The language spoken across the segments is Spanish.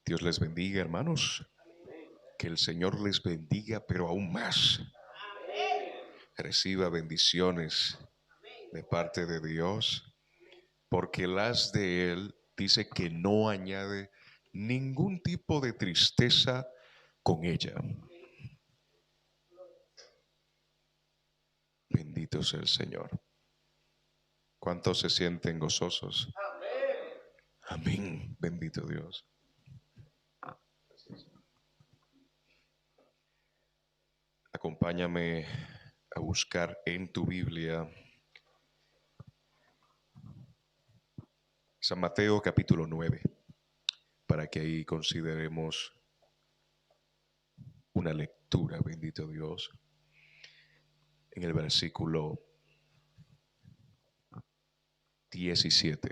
Dios les bendiga, hermanos. Que el Señor les bendiga, pero aún más. Reciba bendiciones de parte de Dios, porque las de Él dice que no añade ningún tipo de tristeza con ella. Bendito sea el Señor. ¿Cuántos se sienten gozosos? Amén. Bendito Dios. Acompáñame a buscar en tu Biblia San Mateo capítulo 9, para que ahí consideremos una lectura, bendito Dios, en el versículo 17.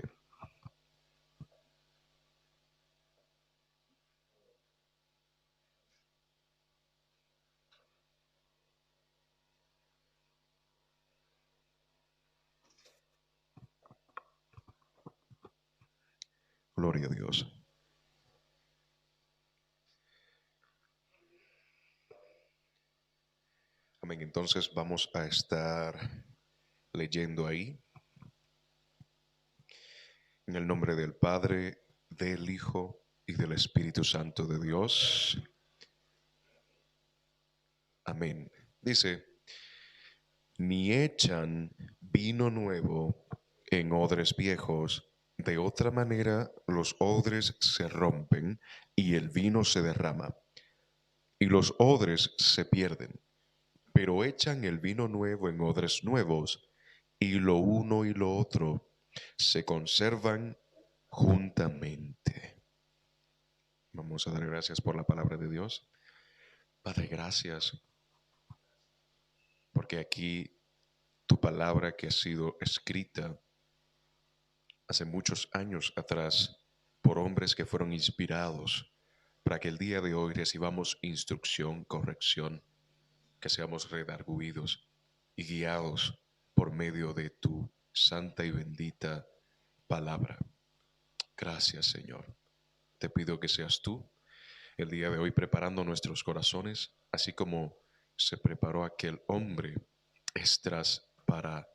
Gloria a Dios. Amén. Entonces vamos a estar leyendo ahí en el nombre del Padre, del Hijo y del Espíritu Santo de Dios. Amén. Dice, ni echan vino nuevo en odres viejos, de otra manera los odres se rompen y el vino se derrama y los odres se pierden. Pero echan el vino nuevo en odres nuevos, y lo uno y lo otro se conservan juntamente. Vamos a dar gracias por la palabra de Dios. Padre, gracias, porque aquí tu palabra que ha sido escrita hace muchos años atrás por hombres que fueron inspirados para que el día de hoy recibamos instrucción, corrección, que seamos redarguidos y guiados por medio de tu santa y bendita palabra. Gracias, Señor. Te pido que seas tú el día de hoy preparando nuestros corazones, así como se preparó aquel hombre Esdras para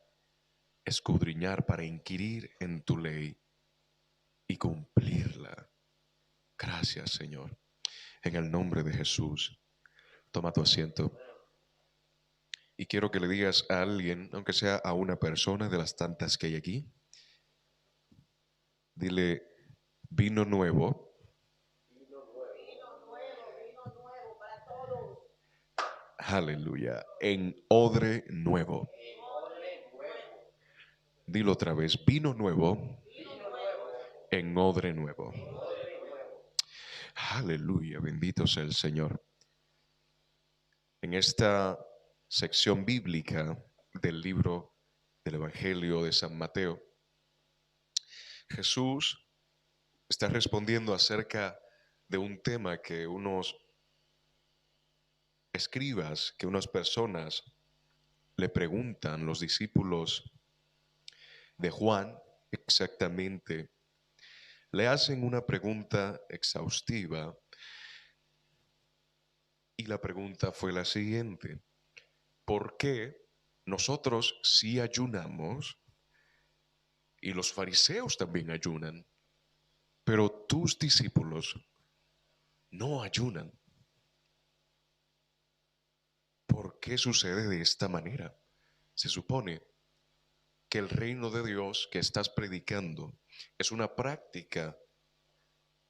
escudriñar, para inquirir en tu ley y cumplirla. Gracias, Señor. En el nombre de Jesús, toma tu asiento. Y quiero que le digas a alguien, aunque sea a una persona de las tantas que hay aquí, dile, vino nuevo. Aleluya. En odre nuevo. Dilo otra vez, vino nuevo en odre nuevo. Aleluya, bendito sea el Señor. En esta sección bíblica del libro del Evangelio de San Mateo, Jesús está respondiendo acerca de un tema que unos escribas, que unas personas le preguntan, los discípulos de Juan, exactamente, le hacen una pregunta exhaustiva y la pregunta fue la siguiente: ¿por qué nosotros sí ayunamos y los fariseos también ayunan, pero tus discípulos no ayunan? ¿Por qué sucede de esta manera? Se supone que el reino de Dios que estás predicando es una práctica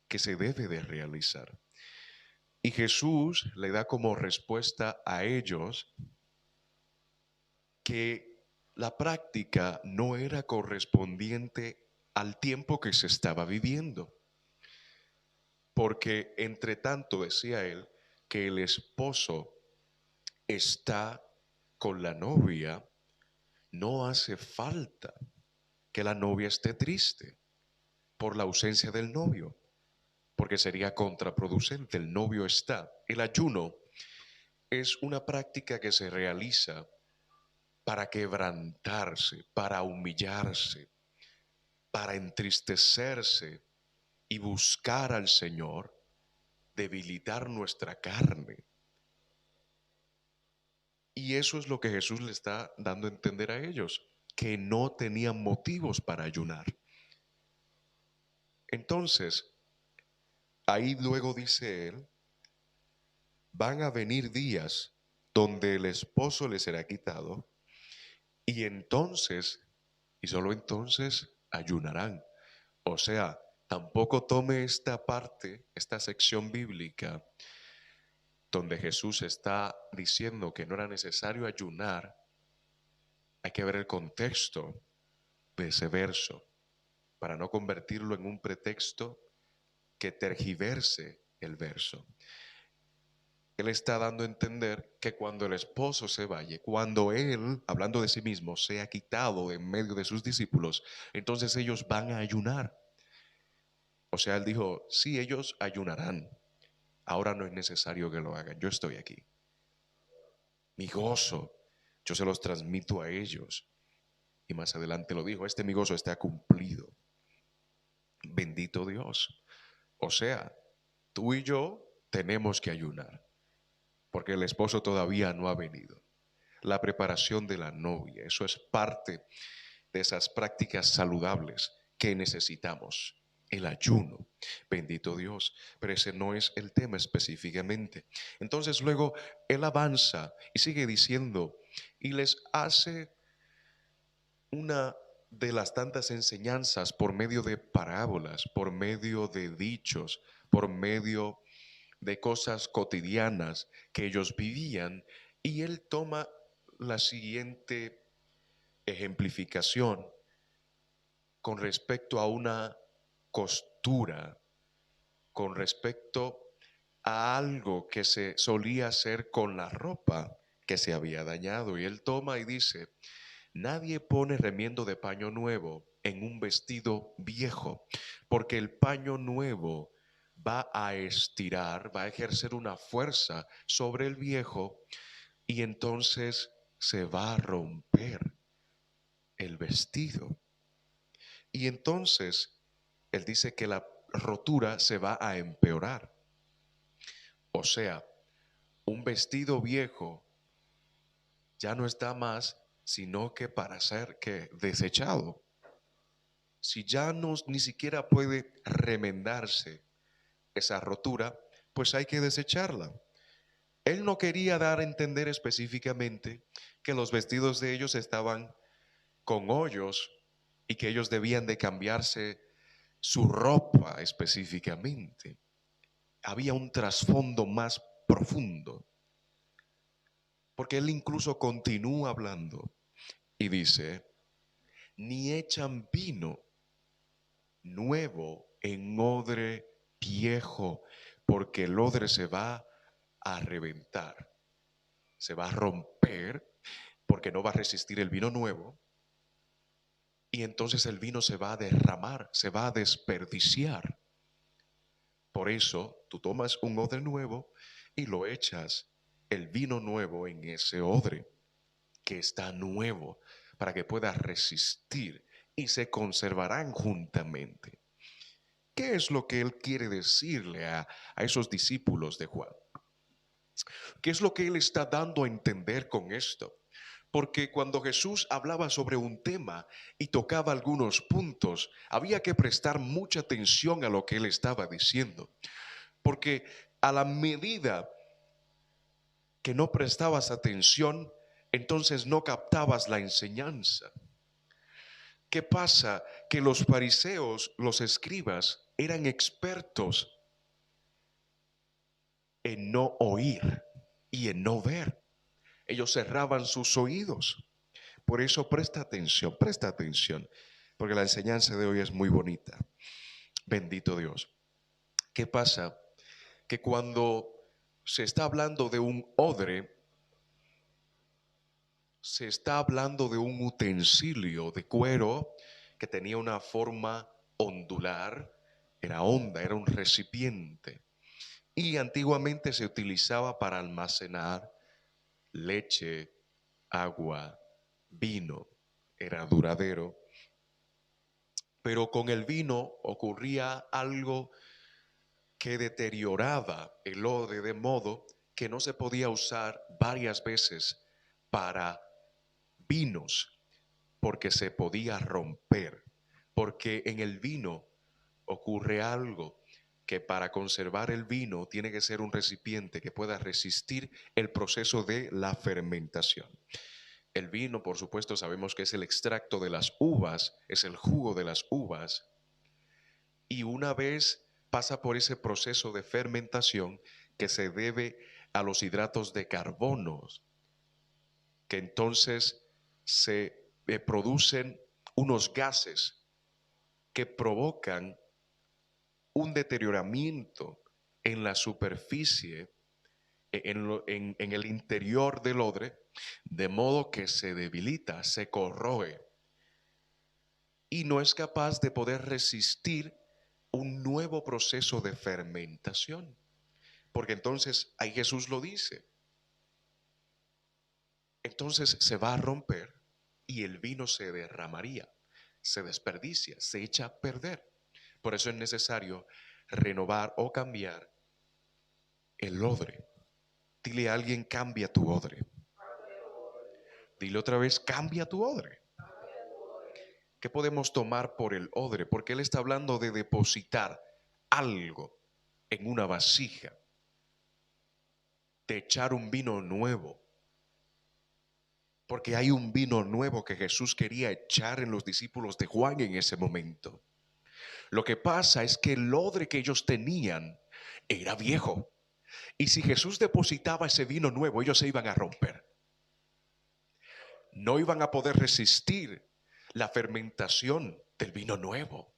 que se debe de realizar. Y Jesús le da como respuesta a ellos que la práctica no era correspondiente al tiempo que se estaba viviendo. Porque entre tanto, decía él, que el esposo está con la novia, no hace falta que la novia esté triste por la ausencia del novio, porque sería contraproducente. El novio está. El ayuno es una práctica que se realiza para quebrantarse, para humillarse, para entristecerse y buscar al Señor debilitar nuestra carne. Y eso es lo que Jesús le está dando a entender a ellos, que no tenían motivos para ayunar. Entonces, ahí luego dice él, van a venir días donde el esposo le será quitado y entonces, y solo entonces, ayunarán. O sea, tampoco tome esta parte, esta sección bíblica, donde Jesús está diciendo que no era necesario ayunar. Hay que ver el contexto de ese verso para no convertirlo en un pretexto que tergiverse el verso. Él está dando a entender que cuando el esposo se vaya, cuando él, hablando de sí mismo, sea quitado en medio de sus discípulos, entonces ellos van a ayunar. O sea, él dijo, sí, ellos ayunarán. Ahora no es necesario que lo hagan. Yo estoy aquí. Mi gozo, yo se los transmito a ellos. Y más adelante lo dijo, mi gozo está cumplido. Bendito Dios. O sea, tú y yo tenemos que ayunar, porque el esposo todavía no ha venido. La preparación de la novia, eso es parte de esas prácticas saludables que necesitamos. El ayuno, bendito Dios, pero ese no es el tema específicamente. Entonces luego él avanza y sigue diciendo y les hace una de las tantas enseñanzas por medio de parábolas, por medio de dichos, por medio de cosas cotidianas que ellos vivían, y él toma la siguiente ejemplificación con respecto a una costura, con respecto a algo que se solía hacer con la ropa que se había dañado. Y él toma y dice, nadie pone remiendo de paño nuevo en un vestido viejo, porque el paño nuevo va a estirar, va a ejercer una fuerza sobre el viejo y entonces se va a romper el vestido. Y entonces él dice que la rotura se va a empeorar. O sea, un vestido viejo ya no está más sino que para ser que desechado. Si ya no ni siquiera puede remendarse esa rotura, pues hay que desecharla. Él no quería dar a entender específicamente que los vestidos de ellos estaban con hoyos y que ellos debían de cambiarse su ropa específicamente. Había un trasfondo más profundo, porque él incluso continúa hablando y dice, ni echan vino nuevo en odre viejo, porque el odre se va a reventar, se va a romper, porque no va a resistir el vino nuevo, y entonces el vino se va a derramar, se va a desperdiciar. Por eso tú tomas un odre nuevo y lo echas el vino nuevo en ese odre que está nuevo para que pueda resistir y se conservarán juntamente. ¿Qué es lo que él quiere decirle a esos discípulos de Juan? ¿Qué es lo que él está dando a entender con esto? Porque cuando Jesús hablaba sobre un tema y tocaba algunos puntos, había que prestar mucha atención a lo que él estaba diciendo. Porque a la medida que no prestabas atención, entonces no captabas la enseñanza. ¿Qué pasa? Que los fariseos, los escribas, eran expertos en no oír y en no ver. Ellos cerraban sus oídos. Por eso presta atención, porque la enseñanza de hoy es muy bonita. Bendito Dios. ¿Qué pasa? Que cuando se está hablando de un odre, se está hablando de un utensilio de cuero que tenía una forma ondular, era honda, era un recipiente. Y antiguamente se utilizaba para almacenar leche, agua, vino, era duradero. Pero con el vino ocurría algo que deterioraba el odre de modo que no se podía usar varias veces para vinos, porque se podía romper, porque en el vino ocurre algo, que para conservar el vino tiene que ser un recipiente que pueda resistir el proceso de la fermentación. El vino, por supuesto, sabemos que es el extracto de las uvas, es el jugo de las uvas, y una vez pasa por ese proceso de fermentación que se debe a los hidratos de carbono, que entonces se producen unos gases que provocan un deterioramiento en la superficie, en el interior del odre, de modo que se debilita, se corroe y no es capaz de poder resistir un nuevo proceso de fermentación. Porque entonces ahí Jesús lo dice. Entonces se va a romper y el vino se derramaría, se desperdicia, se echa a perder. Por eso es necesario renovar o cambiar el odre. Dile a alguien, cambia tu odre. Dile otra vez, cambia tu odre. ¿Qué podemos tomar por el odre? Porque él está hablando de depositar algo en una vasija, de echar un vino nuevo. Porque hay un vino nuevo que Jesús quería echar en los discípulos de Juan en ese momento. Lo que pasa es que el odre que ellos tenían era viejo. Y si Jesús depositaba ese vino nuevo, ellos se iban a romper. No iban a poder resistir la fermentación del vino nuevo,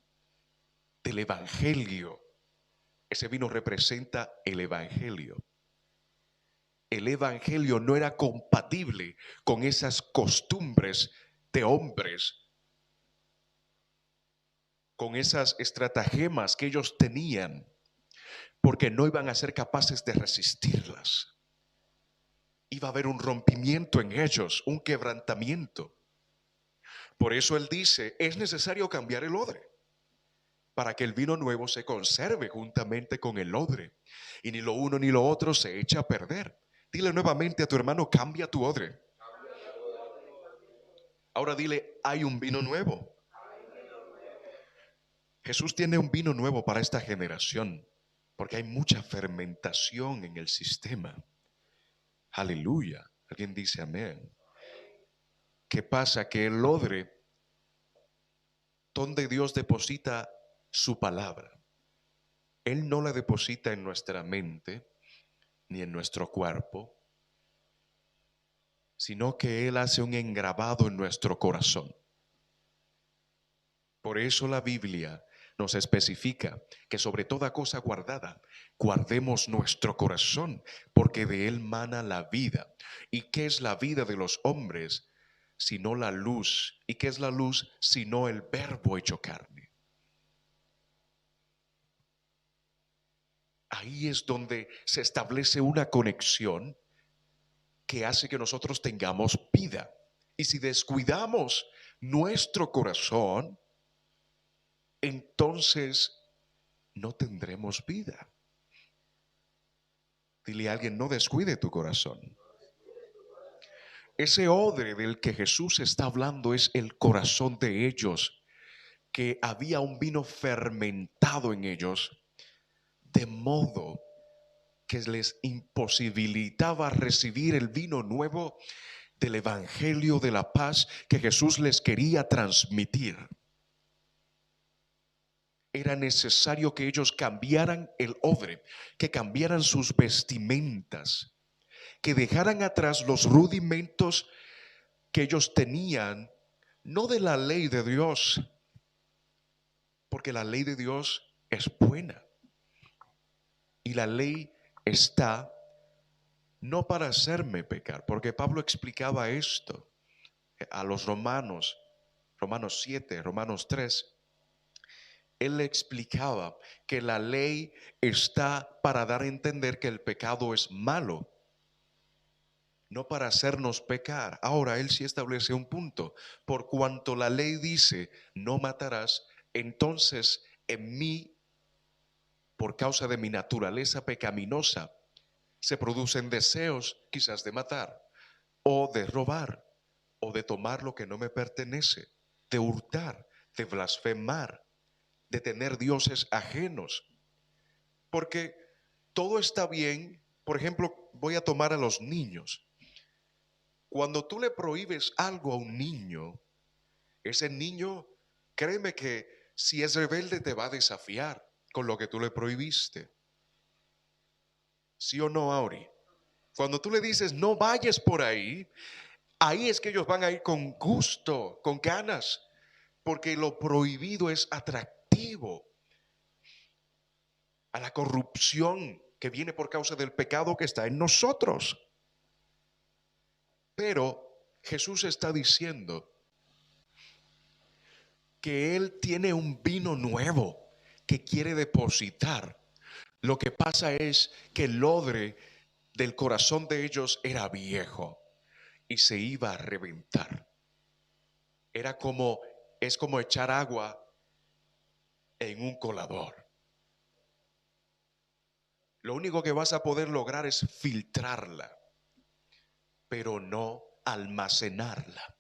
del evangelio. Ese vino representa el evangelio. El evangelio no era compatible con esas costumbres de hombres, con esas estratagemas que ellos tenían, porque no iban a ser capaces de resistirlas. Iba a haber un rompimiento en ellos, un quebrantamiento. Por eso él dice, es necesario cambiar el odre para que el vino nuevo se conserve juntamente con el odre y ni lo uno ni lo otro se echa a perder. Dile nuevamente a tu hermano, cambia tu odre. Ahora dile, hay un vino nuevo. Jesús tiene un vino nuevo para esta generación, porque hay mucha fermentación en el sistema. Aleluya. Alguien dice amén. ¿Qué pasa? Que el odre donde Dios deposita su palabra, Él no la deposita en nuestra mente ni en nuestro cuerpo, sino que Él hace un engravado en nuestro corazón. Por eso la Biblia nos especifica que sobre toda cosa guardada, guardemos nuestro corazón, porque de él mana la vida. ¿Y qué es la vida de los hombres sino la luz? ¿Y qué es la luz sino el verbo hecho carne? Ahí es donde se establece una conexión que hace que nosotros tengamos vida. Y si descuidamos nuestro corazón, entonces no tendremos vida. Dile a alguien, no descuide tu corazón. Ese odre del que Jesús está hablando es el corazón de ellos, que había un vino fermentado en ellos, de modo que les imposibilitaba recibir el vino nuevo del evangelio de la paz que Jesús les quería transmitir. Era necesario que ellos cambiaran el odre, que cambiaran sus vestimentas, que dejaran atrás los rudimentos que ellos tenían, no de la ley de Dios, porque la ley de Dios es buena. Y la ley está no para hacerme pecar, porque Pablo explicaba esto a los romanos, Romanos 7, Romanos 3. Él le explicaba que la ley está para dar a entender que el pecado es malo, no para hacernos pecar. Ahora él sí establece un punto. Por cuanto la ley dice, no matarás, entonces en mí por causa de mi naturaleza pecaminosa, se producen deseos quizás de matar, o de robar, o de tomar lo que no me pertenece, de hurtar, de blasfemar, de tener dioses ajenos. Porque todo está bien. Por ejemplo, voy a tomar a los niños. Cuando tú le prohíbes algo a un niño, ese niño, créeme que si es rebelde te va a desafiar con lo que tú le prohibiste. ¿Sí o no, Auri? Cuando tú le dices no vayas por ahí, ahí es que ellos van a ir con gusto, con ganas, porque lo prohibido es atractivo a la corrupción que viene por causa del pecado que está en nosotros. Pero Jesús está diciendo que Él tiene un vino nuevo que quiere depositar. Lo que pasa es que el odre del corazón de ellos era viejo y se iba a reventar. Era como, es como echar agua en un colador. Lo único que vas a poder lograr es filtrarla, pero no almacenarla.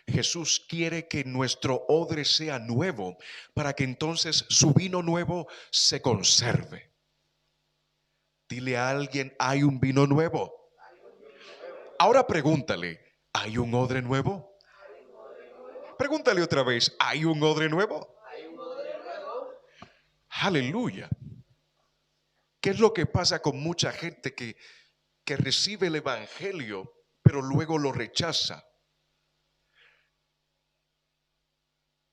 Jesús quiere que nuestro odre sea nuevo para que entonces su vino nuevo se conserve. Dile a alguien, hay un vino nuevo. Ahora pregúntale, ¿hay un odre nuevo? Pregúntale otra vez, ¿hay un odre nuevo? Aleluya. ¿Qué es lo que pasa con mucha gente que recibe el evangelio, pero luego lo rechaza?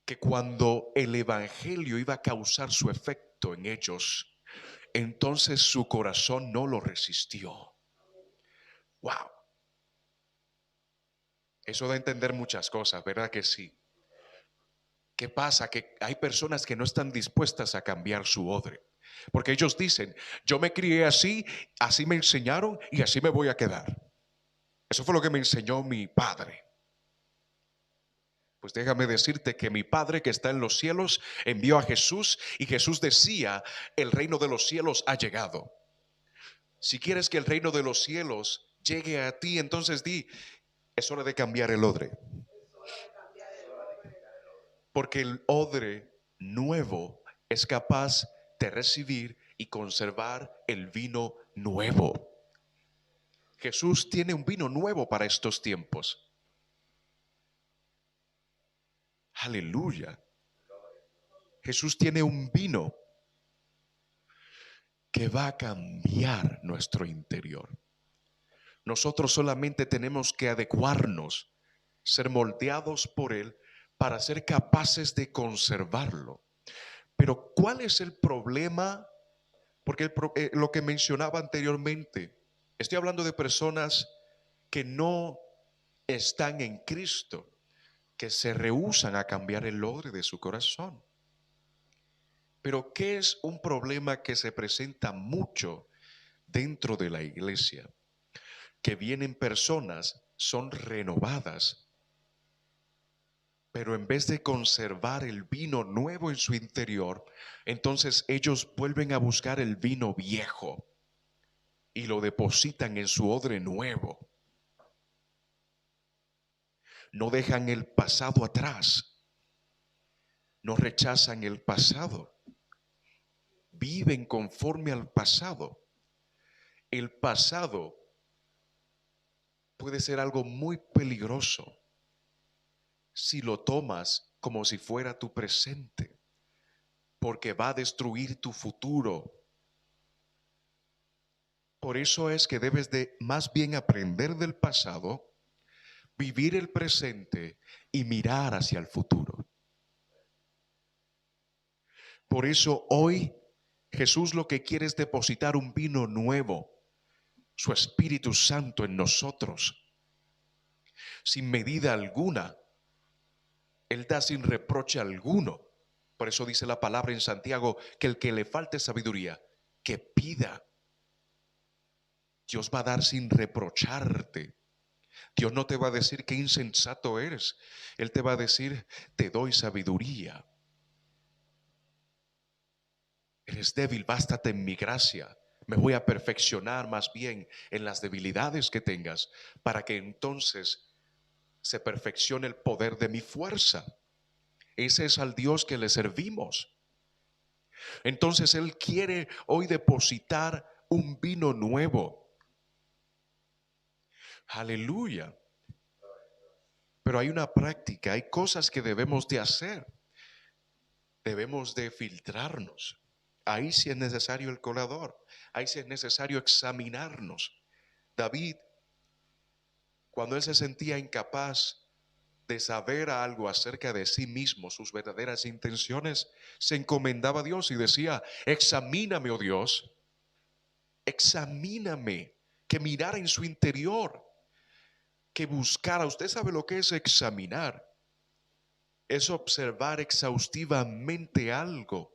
Que cuando el evangelio iba a causar su efecto en ellos, entonces su corazón no lo resistió. Wow. Eso da a entender muchas cosas, ¿verdad que sí? ¿Qué pasa? Que hay personas que no están dispuestas a cambiar su odre. Porque ellos dicen, yo me crié así, así me enseñaron y así me voy a quedar. Eso fue lo que me enseñó mi padre. Pues déjame decirte que mi Padre que está en los cielos envió a Jesús y Jesús decía, el reino de los cielos ha llegado. Si quieres que el reino de los cielos llegue a ti, entonces di, es hora de cambiar el odre. Porque el odre nuevo es capaz de recibir y conservar el vino nuevo. Jesús tiene un vino nuevo para estos tiempos. Aleluya. Jesús tiene un vino que va a cambiar nuestro interior. Nosotros solamente tenemos que adecuarnos, ser moldeados por Él para ser capaces de conservarlo. Pero ¿cuál es el problema? Porque lo que mencionaba anteriormente, estoy hablando de personas que no están en Cristo, que se rehúsan a cambiar el odre de su corazón. Pero ¿qué es un problema que se presenta mucho dentro de la iglesia? Que vienen personas, son renovadas, pero en vez de conservar el vino nuevo en su interior, entonces ellos vuelven a buscar el vino viejo y lo depositan en su odre nuevo. No dejan el pasado atrás, no rechazan el pasado, viven conforme al pasado. El pasado puede ser algo muy peligroso si lo tomas como si fuera tu presente, porque va a destruir tu futuro. Por eso es que debes de más bien aprender del pasado, vivir el presente y mirar hacia el futuro. Por eso hoy Jesús lo que quiere es depositar un vino nuevo, su Espíritu Santo en nosotros, sin medida alguna. Él da sin reproche alguno. Por eso dice la palabra en Santiago que el que le falte sabiduría, que pida. Dios va a dar sin reprocharte. Dios no te va a decir qué insensato eres. Él te va a decir, te doy sabiduría. Eres débil, bástate en mi gracia. Me voy a perfeccionar más bien en las debilidades que tengas para que entonces se perfeccione el poder de mi fuerza. Ese es al Dios que le servimos. Entonces Él quiere hoy depositar un vino nuevo. Aleluya. Pero hay una práctica, hay cosas que debemos de hacer. Debemos de filtrarnos. Ahí sí es necesario el colador. Ahí sí es necesario examinarnos. David, cuando él se sentía incapaz de saber algo acerca de sí mismo, sus verdaderas intenciones, se encomendaba a Dios y decía: examíname, oh Dios, examíname. Que mirara en su interior, que buscara. Usted sabe lo que es examinar. Es observar exhaustivamente algo,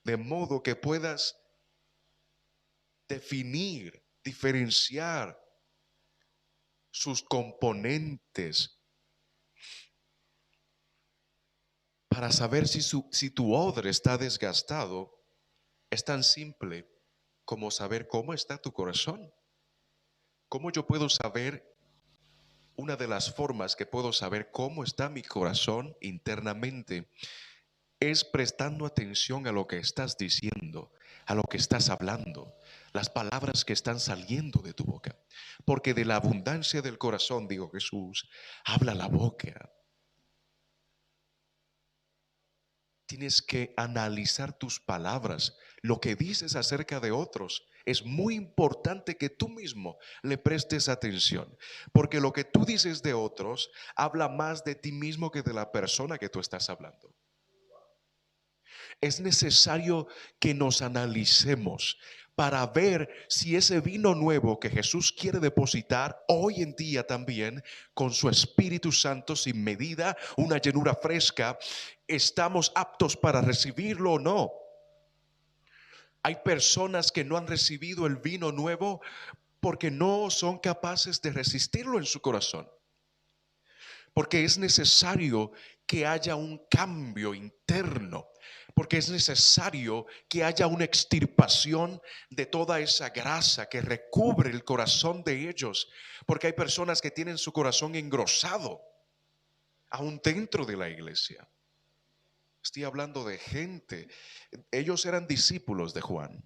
de modo que puedas definir, diferenciar sus componentes para saber si tu odre está desgastado. Es tan simple como saber cómo está tu corazón. ¿Cómo yo puedo saber? Una de las formas que puedo saber cómo está mi corazón internamente es prestando atención a lo que estás diciendo, a lo que estás hablando, las palabras que están saliendo de tu boca. Porque de la abundancia del corazón, dijo Jesús, habla la boca. Tienes que analizar tus palabras, lo que dices acerca de otros. Es muy importante que tú mismo le prestes atención, porque lo que tú dices de otros habla más de ti mismo que de la persona que tú estás hablando. Es necesario que nos analicemos para ver si ese vino nuevo que Jesús quiere depositar hoy en día también con su Espíritu Santo sin medida, una llenura fresca, estamos aptos para recibirlo o no. Hay personas que no han recibido el vino nuevo porque no son capaces de resistirlo en su corazón. Porque es necesario que haya un cambio interno, porque es necesario que haya una extirpación de toda esa grasa que recubre el corazón de ellos, porque hay personas que tienen su corazón engrosado aún dentro de la iglesia. Estoy hablando de gente, ellos eran discípulos de Juan.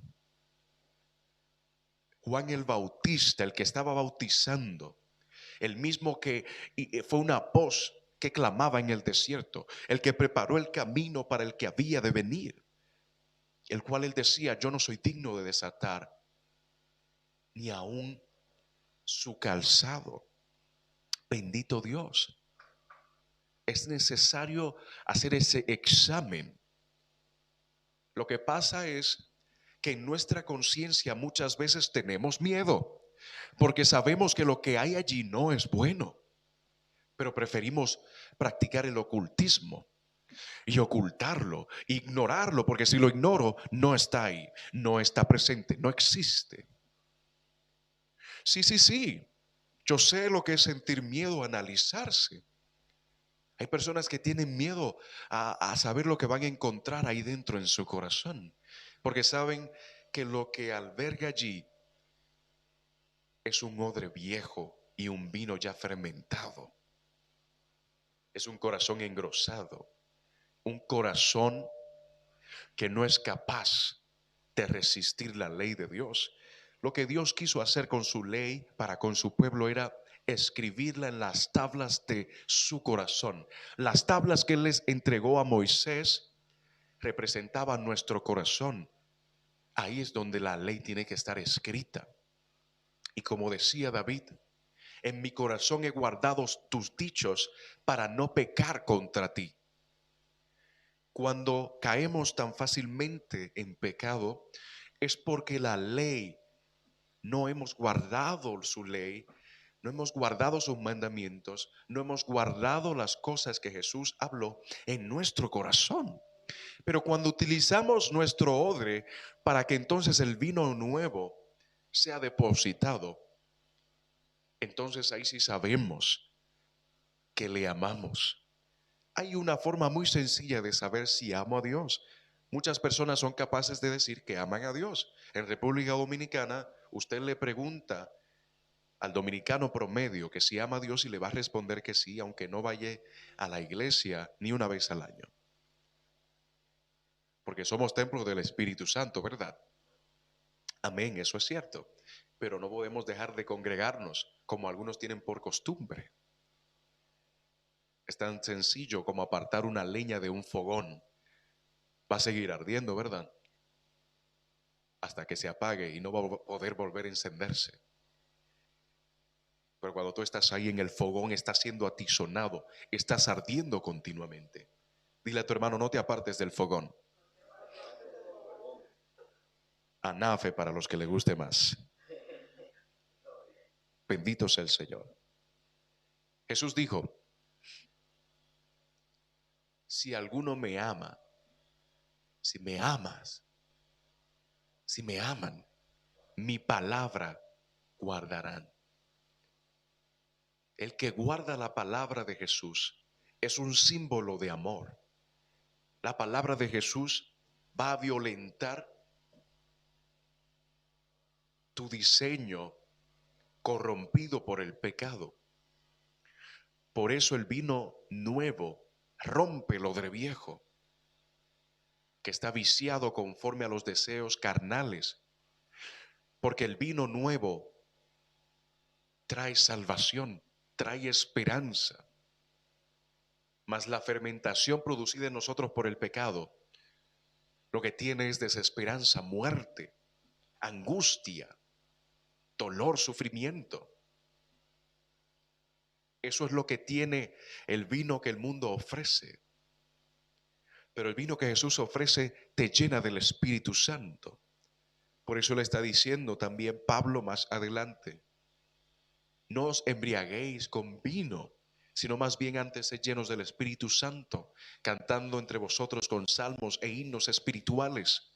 Juan el Bautista, el que estaba bautizando, el mismo que fue una voz que clamaba en el desierto, el que preparó el camino para el que había de venir, el cual él decía: yo no soy digno de desatar ni aún su calzado. Bendito Dios. Es necesario hacer ese examen. Lo que pasa es que en nuestra conciencia muchas veces tenemos miedo, porque sabemos que lo que hay allí no es bueno, pero preferimos practicar el ocultismo y ocultarlo, ignorarlo, porque si lo ignoro, no está ahí, no está presente, no existe. Sí, sí, sí, yo sé lo que es sentir miedo, analizarse. Hay personas que tienen miedo a saber lo que van a encontrar ahí dentro en su corazón, porque saben que lo que alberga allí es un odre viejo y un vino ya fermentado. Es un corazón engrosado, un corazón que no es capaz de resistir la ley de Dios. Lo que Dios quiso hacer con su ley para con su pueblo era escribirla en las tablas de su corazón. Las tablas que Él les entregó a Moisés representaban nuestro corazón. Ahí es donde la ley tiene que estar escrita. Y como decía David: en mi corazón he guardado tus dichos para no pecar contra ti. Cuando caemos tan fácilmente en pecado es porque la ley, no hemos guardado su ley, no hemos guardado sus mandamientos, no hemos guardado las cosas que Jesús habló en nuestro corazón. Pero cuando utilizamos nuestro odre para que entonces el vino nuevo sea depositado, entonces ahí sí sabemos que le amamos. Hay una forma muy sencilla de saber si amo a Dios. Muchas personas son capaces de decir que aman a Dios. En República Dominicana, usted le pregunta al dominicano promedio que si ama a Dios y le va a responder que sí, aunque no vaya a la iglesia ni una vez al año. Porque somos templo del Espíritu Santo, ¿verdad? Amén, eso es cierto. Pero no podemos dejar de congregarnos como algunos tienen por costumbre. Es tan sencillo como apartar una leña de un fogón. Va a seguir ardiendo, ¿verdad? Hasta que se apague y no va a poder volver a encenderse. Pero cuando tú estás ahí en el fogón, estás siendo atizonado, estás ardiendo continuamente. Dile a tu hermano, no te apartes del fogón. Anafe para los que le guste más. Bendito sea el Señor. Jesús dijo, si alguno me ama, si me amas, si me aman, mi palabra guardarán. El que guarda la palabra de Jesús es un símbolo de amor. La palabra de Jesús va a violentar tu diseño corrompido por el pecado. Por eso el vino nuevo rompe lo de viejo, que está viciado conforme a los deseos carnales. Porque el vino nuevo trae salvación, trae esperanza. Mas la fermentación producida en nosotros por el pecado, lo que tiene es desesperanza, muerte, angustia, dolor, sufrimiento. Eso es lo que tiene el vino que el mundo ofrece. Pero el vino que Jesús ofrece te llena del Espíritu Santo. Por eso le está diciendo también Pablo más adelante, no os embriaguéis con vino, sino más bien antes sed llenos del Espíritu Santo, cantando entre vosotros con salmos e himnos espirituales.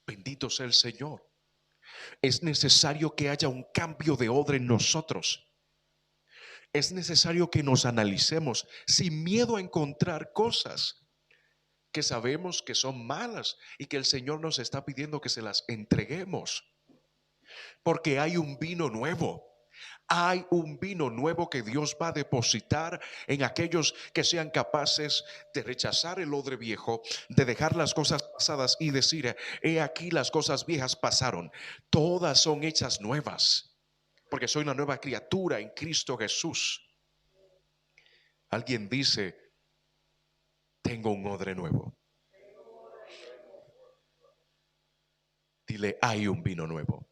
Bendito sea el Señor. Es necesario que haya un cambio de odre en nosotros. Es necesario que nos analicemos sin miedo a encontrar cosas que sabemos que son malas y que el Señor nos está pidiendo que se las entreguemos. Porque hay un vino nuevo. Hay un vino nuevo que Dios va a depositar en aquellos que sean capaces de rechazar el odre viejo, de dejar las cosas pasadas y decir, he aquí las cosas viejas pasaron, todas son hechas nuevas, porque soy una nueva criatura en Cristo Jesús. Alguien dice, tengo un odre nuevo. Dile, hay un vino nuevo.